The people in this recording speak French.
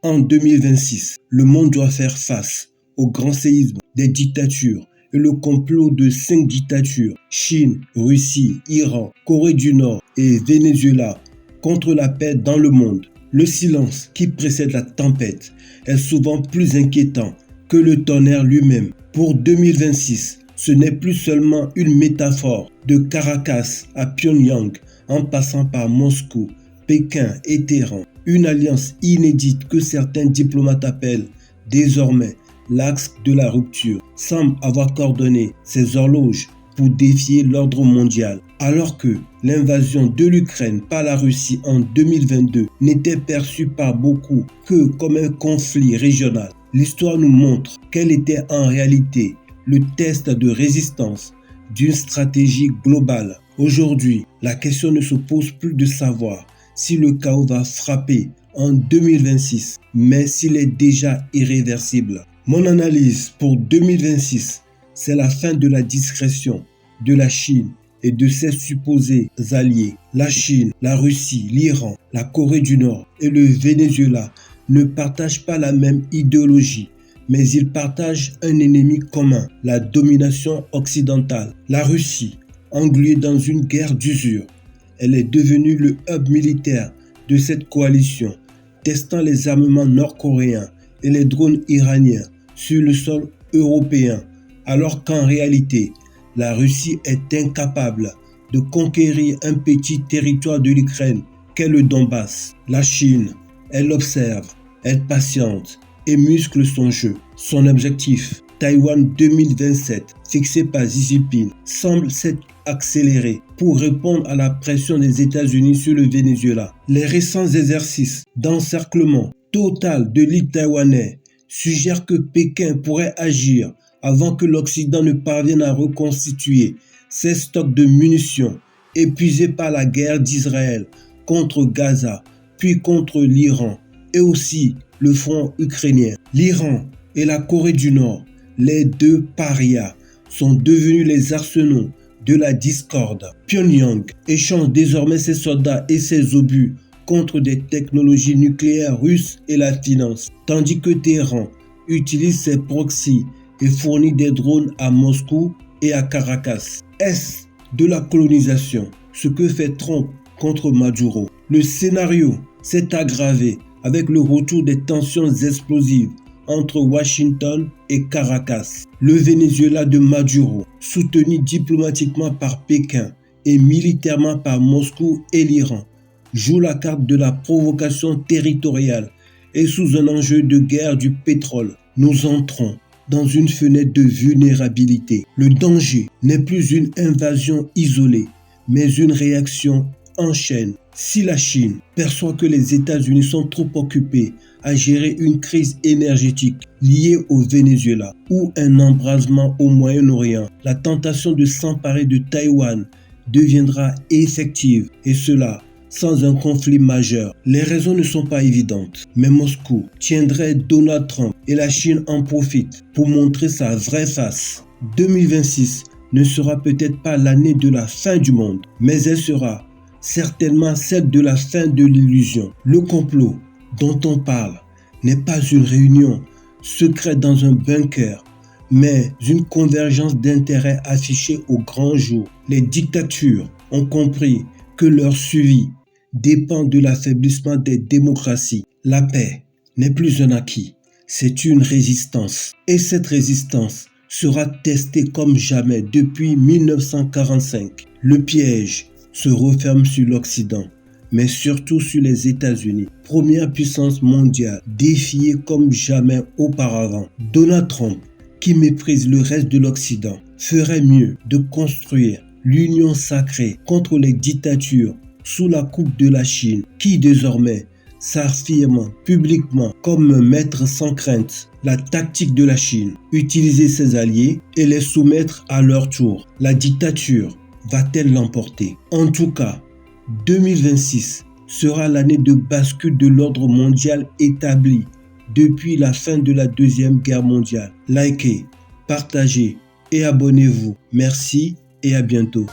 En 2026, le monde doit faire face au grand séisme des dictatures et le complot de 5 dictatures, Chine, Russie, Iran, Corée du Nord et Venezuela, contre la paix dans le monde. Le silence qui précède la tempête est souvent plus inquiétant que le tonnerre lui-même. Pour 2026, ce n'est plus seulement une métaphore de Caracas à Pyongyang en passant par Moscou, Pékin et Téhéran. Une alliance inédite que certains diplomates appellent désormais l'axe de la rupture semble avoir coordonné ses horloges pour défier l'ordre mondial. Alors que l'invasion de l'Ukraine par la Russie en 2022 n'était perçue par beaucoup que comme un conflit régional, l'histoire nous montre quel était en réalité le test de résistance d'une stratégie globale. Aujourd'hui, la question ne se pose plus de savoir si le chaos va frapper en 2026, mais s'il est déjà irréversible. Mon analyse pour 2026, c'est la fin de la discrétion de la Chine et de ses supposés alliés. La Chine, la Russie, l'Iran, la Corée du Nord et le Venezuela ne partagent pas la même idéologie, mais ils partagent un ennemi commun, la domination occidentale. La Russie, engluée dans une guerre d'usure, elle est devenue le hub militaire de cette coalition, testant les armements nord-coréens et les drones iraniens sur le sol européen, alors qu'en réalité, la Russie est incapable de conquérir un petit territoire de l'Ukraine qu'est le Donbass. La Chine, elle observe, elle patiente et muscle son jeu. Son objectif, Taïwan 2027, fixé par Xi Jinping, semble s'être accéléré pour répondre à la pression des États-Unis sur le Venezuela. Les récents exercices d'encerclement total de l'île taïwanaise suggèrent que Pékin pourrait agir avant que l'Occident ne parvienne à reconstituer ses stocks de munitions épuisés par la guerre d'Israël contre Gaza, puis contre l'Iran et aussi le front ukrainien. L'Iran et la Corée du Nord, les deux parias, sont devenus les arsenaux de la discorde. Pyongyang échange désormais ses soldats et ses obus contre des technologies nucléaires russes et la finance, tandis que Téhéran utilise ses proxys et fournit des drones à Moscou et à Caracas. Est-ce de la colonisation, ce que fait Trump contre Maduro? Le scénario s'est aggravé avec le retour des tensions explosives entre Washington et Caracas. Le Venezuela de Maduro, soutenu diplomatiquement par Pékin et militairement par Moscou et l'Iran, joue la carte de la provocation territoriale et sous un enjeu de guerre du pétrole. Nous entrons dans une fenêtre de vulnérabilité. Le danger n'est plus une invasion isolée, mais une réaction en chaîne. Si la Chine perçoit que les États-Unis sont trop occupés à gérer une crise énergétique liée au Venezuela ou un embrasement au Moyen-Orient, la tentation de s'emparer de Taïwan deviendra effective, et cela sans un conflit majeur. Les raisons ne sont pas évidentes, mais Moscou tiendrait Donald Trump et la Chine en profite pour montrer sa vraie face. 2026 ne sera peut-être pas l'année de la fin du monde, mais elle sera certainement celle de la fin de l'illusion. Le complot dont on parle n'est pas une réunion secrète dans un bunker, mais une convergence d'intérêts affichée au grand jour. Les dictatures ont compris que leur survie dépend de l'affaiblissement des démocraties. La paix n'est plus un acquis, c'est une résistance. Et cette résistance sera testée comme jamais depuis 1945. Le piège se referme sur l'Occident, mais surtout sur les États-Unis, première puissance mondiale, défiée comme jamais auparavant. Donald Trump, qui méprise le reste de l'Occident, ferait mieux de construire l'union sacrée contre les dictatures sous la coupe de la Chine, qui désormais s'affirme publiquement comme maître sans crainte. La tactique de la Chine, utiliser ses alliés et les soumettre à leur tour. La dictature va-t-elle l'emporter? En tout cas, 2026 sera l'année de bascule de l'ordre mondial établi depuis la fin de la Deuxième Guerre mondiale. Likez, partagez et abonnez-vous. Merci et à bientôt.